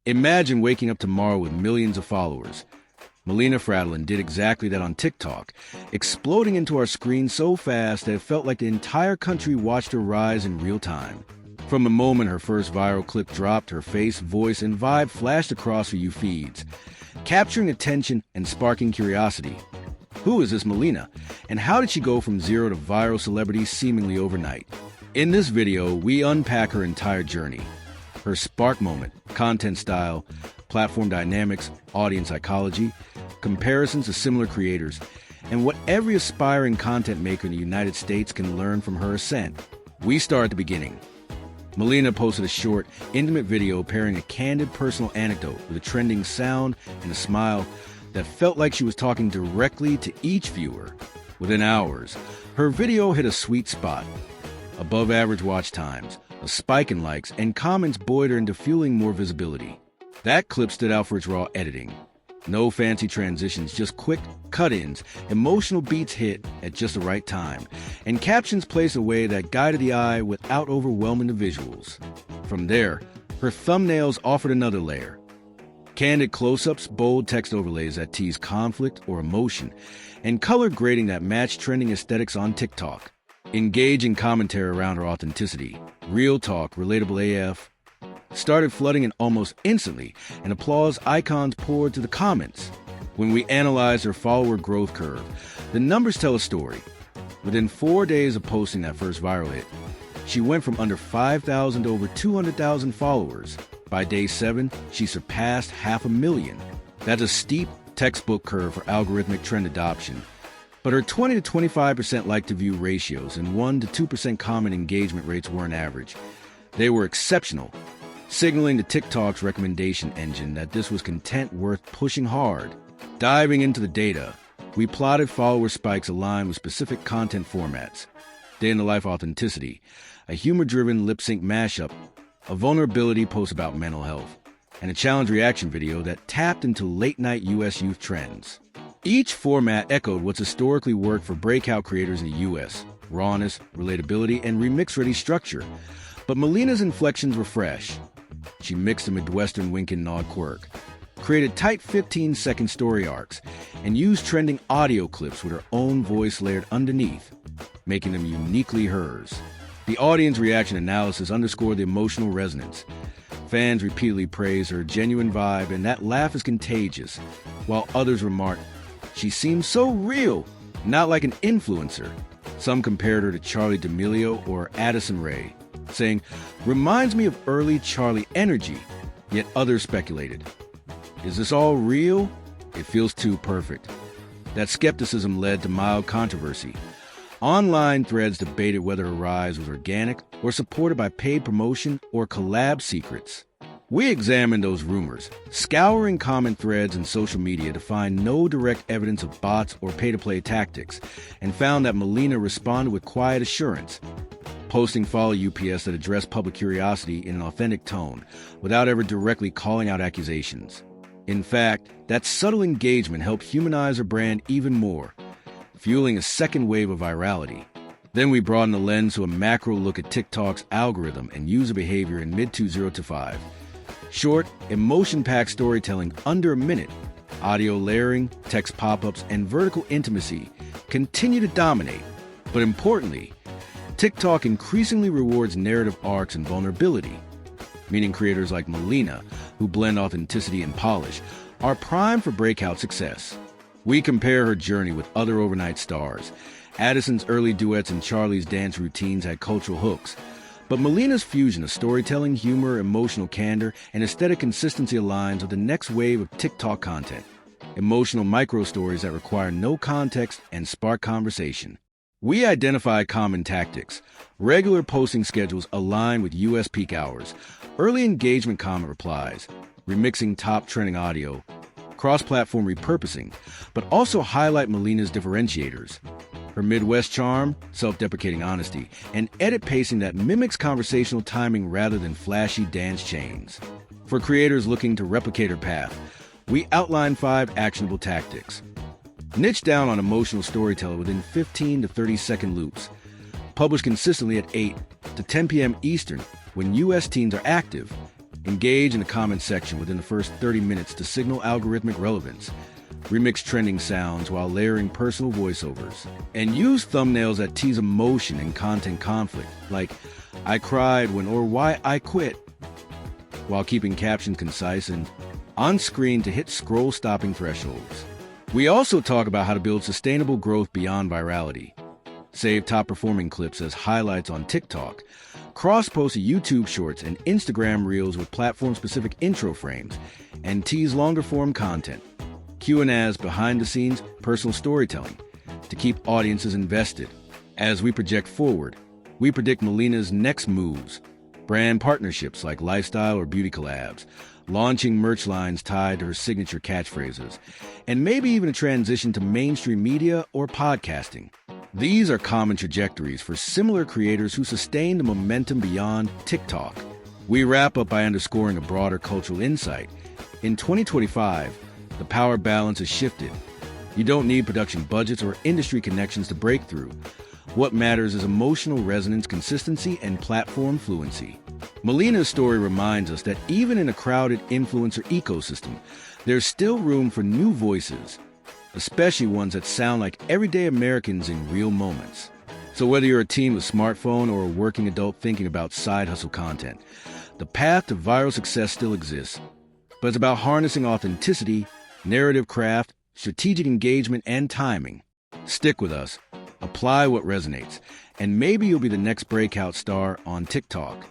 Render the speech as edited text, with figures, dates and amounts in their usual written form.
Imagine waking up tomorrow with millions of followers. Melina Frattolin did exactly that on TikTok, exploding into our screen so fast that it felt like the entire country watched her rise in real time. From the moment her first viral clip dropped, her face, voice, and vibe flashed across her feeds, capturing attention and sparking curiosity. Who is this Melina, and how did she go from zero to viral celebrity seemingly overnight? In this video, we unpack her entire journey. Her spark moment, content style, platform dynamics, audience psychology, comparisons to similar creators, and what every aspiring content maker in the United States can learn from her ascent. We start at the beginning. Melina posted a short, intimate video pairing a candid personal anecdote with a trending sound and a smile that felt like she was talking directly to each viewer. Within hours, her video hit a sweet spot. Above average watch times, a spike in likes, and comments buoyed her into fueling more visibility. That clip stood out for its raw editing. No fancy transitions, just quick cut-ins, emotional beats hit at just the right time, and captions placed in a way that guided the eye without overwhelming the visuals. From there, her thumbnails offered another layer. Candid close-ups, bold text overlays that tease conflict or emotion, and color grading that matched trending aesthetics on TikTok. Engaging commentary around her authenticity, real talk, relatable AF, started flooding in almost instantly, and applause icons poured to the comments. When we analyzed her follower growth curve, the numbers tell a story. Within 4 days of posting that first viral hit, she went from under 5,000 to over 200,000 followers. By day 7, she surpassed 500,000. That's a steep textbook curve for algorithmic trend adoption. But her 20 to 25% like-to-view ratios and 1 to 2% comment engagement rates weren't average. They were exceptional, signaling to TikTok's recommendation engine that this was content worth pushing hard. Diving into the data, we plotted follower spikes aligned with specific content formats. Day-in-the-life authenticity, a humor-driven lip-sync mashup, a vulnerability post about mental health, and a challenge reaction video that tapped into late-night U.S. youth trends. Each format echoed what's historically worked for breakout creators in the U.S., rawness, relatability, and remix-ready structure. But Melina's inflections were fresh. She mixed a Midwestern wink and nod quirk, created tight 15-second story arcs, and used trending audio clips with her own voice layered underneath, making them uniquely hers. The audience reaction analysis underscored the emotional resonance. Fans repeatedly praised her genuine vibe, and that laugh is contagious, while others remarked, "She seems so real, not like an influencer." Some compared her to Charli D'Amelio or Addison Rae, saying, "Reminds me of early Charli energy," yet others speculated, "Is this all real? It feels too perfect." That skepticism led to mild controversy. Online threads debated whether her rise was organic or supported by paid promotion or collab secrets. We examined those rumors, scouring comment threads and social media to find no direct evidence of bots or pay-to-play tactics, and found that Melina responded with quiet assurance, posting follow UPS that addressed public curiosity in an authentic tone, without ever directly calling out accusations. In fact, that subtle engagement helped humanize her brand even more, fueling a second wave of virality. Then we broadened the lens to a macro look at TikTok's algorithm and user behavior in mid-2005. Short, emotion-packed storytelling under a minute, audio layering, text pop-ups, and vertical intimacy continue to dominate. But importantly, TikTok increasingly rewards narrative arcs and vulnerability, meaning creators like Melina, who blend authenticity and polish, are primed for breakout success. We compare her journey with other overnight stars. Addison's early duets and Charli's dance routines had cultural hooks, but Melina's fusion of storytelling, humor, emotional candor, and aesthetic consistency aligns with the next wave of TikTok content. Emotional micro-stories that require no context and spark conversation. We identify common tactics, regular posting schedules aligned with U.S. peak hours, early engagement comment replies, remixing top trending audio, cross-platform repurposing, but also highlight Melina's differentiators. Her Midwest charm, self-deprecating honesty, and edit pacing that mimics conversational timing rather than flashy dance chains. For creators looking to replicate her path, we outline 5 actionable tactics. Niche down on emotional storytelling within 15 to 30-second loops. Publish consistently at 8 to 10 p.m. Eastern when U.S. teens are active. Engage in the comment section within the first 30 minutes to signal algorithmic relevance. Remix trending sounds while layering personal voiceovers. And use thumbnails that tease emotion and content conflict, like "I cried when" or "Why I quit," while keeping captions concise and on screen to hit scroll-stopping thresholds. We also talk about how to build sustainable growth beyond virality. Save top-performing clips as highlights on TikTok. Cross-post YouTube Shorts and Instagram Reels with platform-specific intro frames. And tease longer-form content. Q&As, behind-the-scenes, personal storytelling to keep audiences invested. As we project forward, we predict Melina's next moves. Brand partnerships like lifestyle or beauty collabs, launching merch lines tied to her signature catchphrases, and maybe even a transition to mainstream media or podcasting. These are common trajectories for similar creators who sustain the momentum beyond TikTok. We wrap up by underscoring a broader cultural insight. In 2025, the power balance has shifted. You don't need production budgets or industry connections to break through. What matters is emotional resonance, consistency, and platform fluency. Melina's story reminds us that even in a crowded influencer ecosystem, there's still room for new voices, especially ones that sound like everyday Americans in real moments. So whether you're a teen with a smartphone or a working adult thinking about side hustle content, the path to viral success still exists. But it's about harnessing authenticity, narrative craft, strategic engagement, and timing. Stick with us, apply what resonates, and maybe you'll be the next breakout star on TikTok.